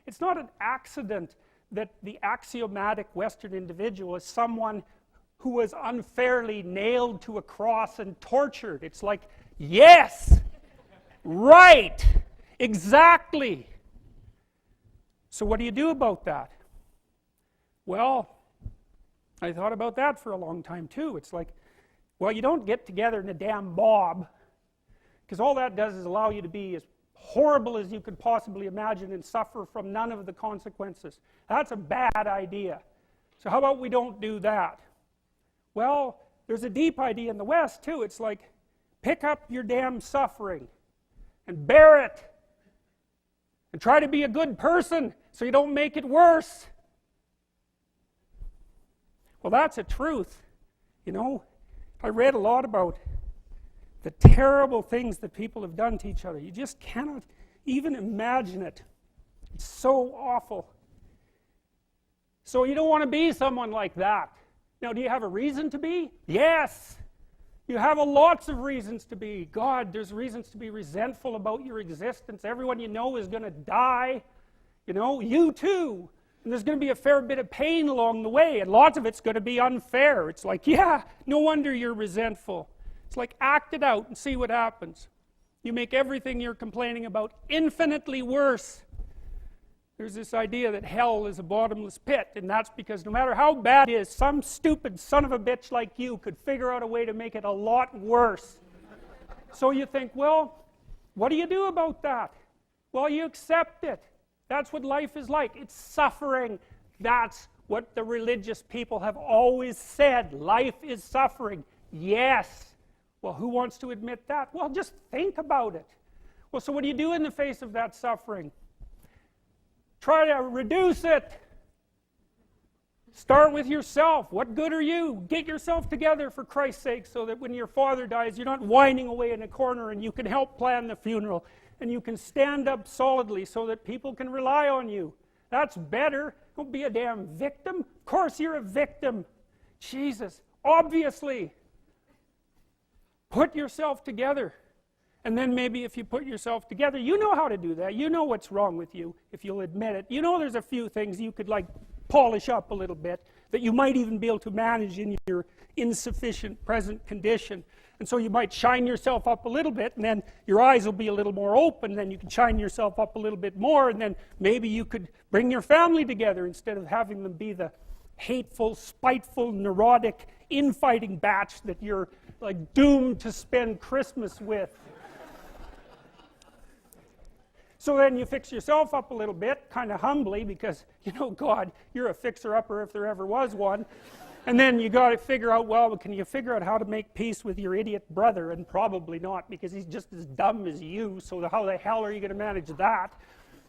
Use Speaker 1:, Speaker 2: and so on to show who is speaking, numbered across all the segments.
Speaker 1: It's not an accident that the axiomatic Western individual is someone who was unfairly nailed to a cross and tortured. It's like, yes, right, exactly. So what do you do about that? Well, I thought about that for a long time too. It's like, well, you don't get together in a damn mob, because all that does is allow you to be as horrible as you could possibly imagine and suffer from none of the consequences. That's a bad idea. So how about we don't do that? Well, there's a deep idea in the West too. It's like, pick up your damn suffering and bear it and try to be a good person so you don't make it worse. Well, that's a truth. You know, I read a lot about the terrible things that people have done to each other. You just cannot even imagine it. It's so awful. So you don't want to be someone like that. Now, do you have a reason to be? Yes. You have lots of reasons to be. God, there's reasons to be resentful about your existence. Everyone you know is going to die. You know, you too. And there's going to be a fair bit of pain along the way, and lots of it's going to be unfair. It's like, yeah, no wonder you're resentful. It's like, act it out and see what happens. You make everything you're complaining about infinitely worse. There's this idea that hell is a bottomless pit, and that's because no matter how bad it is, some stupid son of a bitch like you could figure out a way to make it a lot worse. So you think, well, what do you do about that? Well, you accept it. That's what life is like. It's suffering. That's what the religious people have always said. Life is suffering. Yes. Well, who wants to admit that? Well, just think about it. Well, so what do you do in the face of that suffering? Try to reduce it. Start with yourself. What good are you? Get yourself together for Christ's sake, so that when your father dies, you're not whining away in a corner, and you can help plan the funeral, and you can stand up solidly so that people can rely on you. That's better. Don't be a damn victim. Of course you're a victim. Jesus, obviously. Put yourself together. And then maybe if you put yourself together, you know how to do that. You know what's wrong with you, if you'll admit it. You know there's a few things you could like polish up a little bit, that you might even be able to manage in your insufficient present condition. And so you might shine yourself up a little bit, and then your eyes will be a little more open, and then you can shine yourself up a little bit more, and then maybe you could bring your family together instead of having them be the hateful, spiteful, neurotic, infighting batch that you're like doomed to spend Christmas with. So then you fix yourself up a little bit, kind of humbly, because, you know, God, you're a fixer-upper if there ever was one. And then you got to figure out, well, can you figure out how to make peace with your idiot brother? And probably not, because he's just as dumb as you, so how the hell are you going to manage that?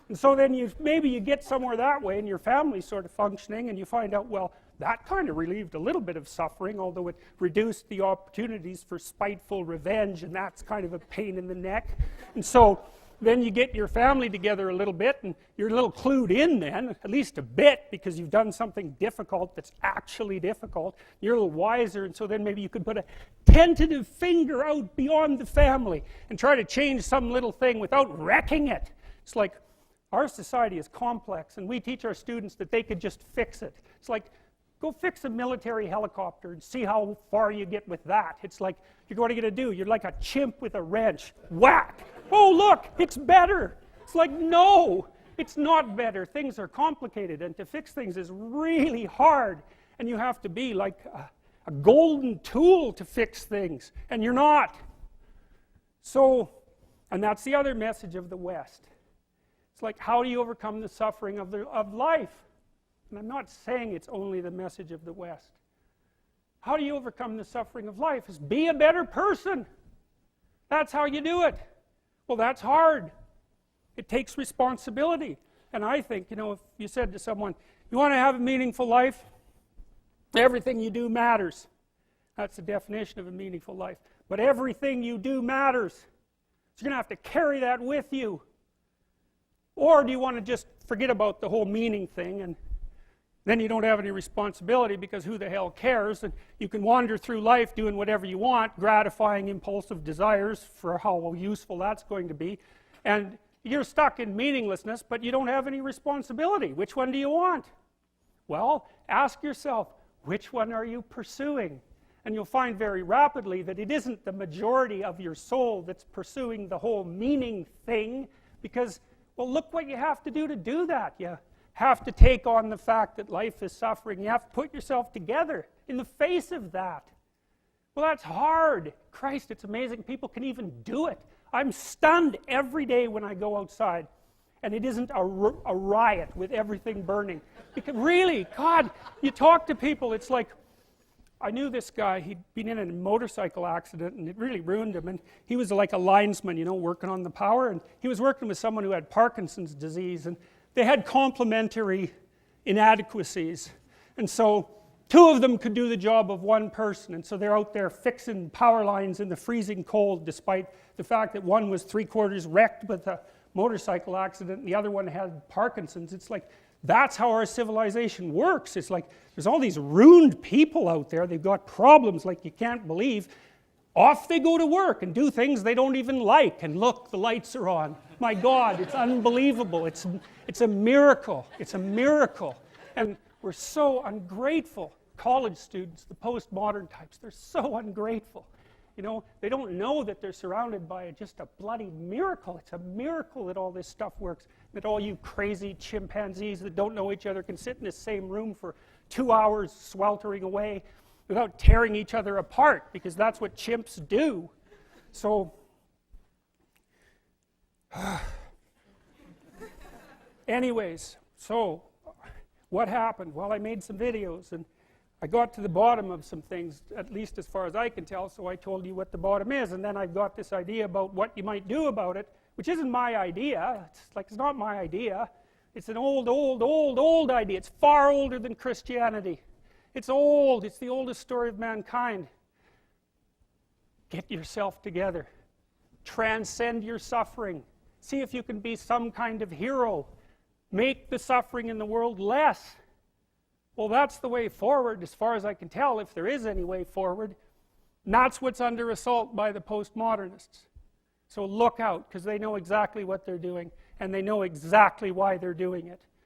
Speaker 1: And so then maybe you get somewhere that way, and your family's sort of functioning, and you find out, well, that kind of relieved a little bit of suffering, although it reduced the opportunities for spiteful revenge, and that's kind of a pain in the neck. And so then you get your family together a little bit, and you're a little clued in then, at least a bit, because you've done something difficult that's actually difficult. You're a little wiser, and so then maybe you could put a tentative finger out beyond the family and try to change some little thing without wrecking it. It's like, our society is complex, and we teach our students that they could just fix it. It's like, go fix a military helicopter and see how far you get with that. It's like, what are you going to do? You're like a chimp with a wrench. Whack! Oh, look, it's better. It's like, no, it's not better. Things are complicated, and to fix things is really hard. And you have to be like a golden tool to fix things, and you're not. So, and that's the other message of the West. It's like, how do you overcome the suffering of life? And I'm not saying it's only the message of the West. How do you overcome the suffering of life? Is be a better person. That's how you do it. Well, that's hard. It takes responsibility. And I think, you know, if you said to someone, you want to have a meaningful life? Everything you do matters. That's the definition of a meaningful life. But everything you do matters. So you're going to have to carry that with you. Or do you want to just forget about the whole meaning thing, and then you don't have any responsibility, because who the hell cares, and you can wander through life doing whatever you want, gratifying impulsive desires for how useful that's going to be, and You're stuck in meaninglessness, but you don't have any responsibility. Which one do you want? Well, ask yourself, which one are you pursuing? And you'll find very rapidly that it isn't the majority of your soul that's pursuing the whole meaning thing, because, well, look what you have to do that. You have to take on the fact that life is suffering. You have to put yourself together in the face of that. Well, that's hard. Christ, it's amazing people can even do it. I'm stunned every day when I go outside and it isn't a riot with everything burning. Because really, God, you talk to people, it's like, I knew this guy, he'd been in a motorcycle accident and it really ruined him, and he was like a linesman, you know, working on the power, and he was working with someone who had Parkinson's disease, and they had complementary inadequacies, and so two of them could do the job of one person, and so they're out there fixing power lines in the freezing cold, despite the fact that one was 3/4 wrecked with a motorcycle accident and the other one had Parkinson's. It's like, that's how our civilization works. It's like, there's all these ruined people out there, they've got problems like you can't believe. Off they go to work and do things they don't even like, and look, the lights are on. My God, it's unbelievable. It's a miracle. It's a miracle. And we're so ungrateful. College students, the postmodern types, they're so ungrateful. You know, they don't know that they're surrounded by just a bloody miracle. It's a miracle that all this stuff works. That all you crazy chimpanzees that don't know each other can sit in the same room for 2 hours sweltering away without tearing each other apart, because that's what chimps do. So, anyways, so what happened? Well, I made some videos and I got to the bottom of some things, at least as far as I can tell, so I told you what the bottom is, and then I've got this idea about what you might do about it, which isn't my idea. It's not my idea. It's an old idea. It's far older than Christianity. It's old. It's the oldest story of mankind. Get yourself together. Transcend your suffering. See if you can be some kind of hero. Make the suffering in the world less. Well, that's the way forward, as far as I can tell, if there is any way forward. And that's what's under assault by the postmodernists. So look out, because they know exactly what they're doing, and they know exactly why they're doing it.